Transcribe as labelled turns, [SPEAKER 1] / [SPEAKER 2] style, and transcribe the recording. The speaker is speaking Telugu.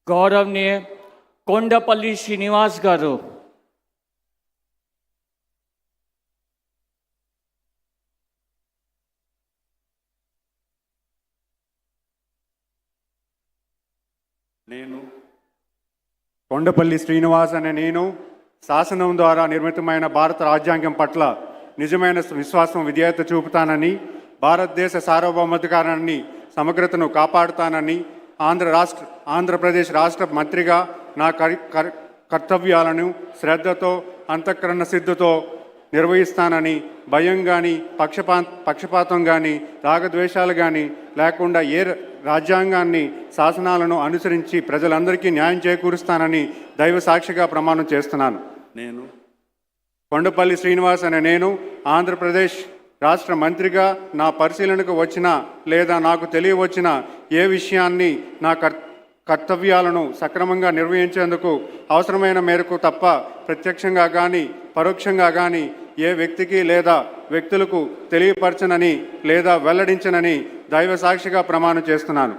[SPEAKER 1] గౌరవనీయ కొండపల్లి శ్రీనివాస్ గారు
[SPEAKER 2] కొండపల్లి శ్రీనివాస్ అనే నేను శాసనం ద్వారా నిర్మితమైన భారత రాజ్యాంగం పట్ల నిజమైన విశ్వాసం విధేయత చూపుతానని, భారతదేశ సార్వభౌమాధికారాన్ని సమగ్రతను కాపాడుతానని, ఆంధ్రప్రదేశ్ రాష్ట్ర మంత్రిగా నా కర్తవ్యాలను శ్రద్ధతో అంతఃకరణ సిద్ధతో నిర్వహిస్తానని, భయం కానీ పక్షపాతం కానీ రాగద్వేషాలు కానీ లేకుండా రాజ్యాంగాన్ని శాసనాలను అనుసరించి ప్రజలందరికీ న్యాయం చేకూరుస్తానని దైవ సాక్షిగా ప్రమాణం చేస్తున్నాను.
[SPEAKER 3] నేను
[SPEAKER 2] కొండపల్లి శ్రీనివాస్ అనే నేను ఆంధ్రప్రదేశ్ రాష్ట్ర మంత్రిగా నా పరిశీలనకు వచ్చిన లేదా నాకు తెలియవచ్చిన ఏ విషయాన్ని నా కర్తవ్యాలను సక్రమంగా నిర్వహించేందుకు అవసరమైన మేరకు తప్ప ప్రత్యక్షంగా కానీ పరోక్షంగా కానీ ఏ వ్యక్తికి లేదా వ్యక్తులకు తెలియపరచనని లేదా వెల్లడించనని దైవ సాక్షిగా ప్రమాణం చేస్తున్నాను.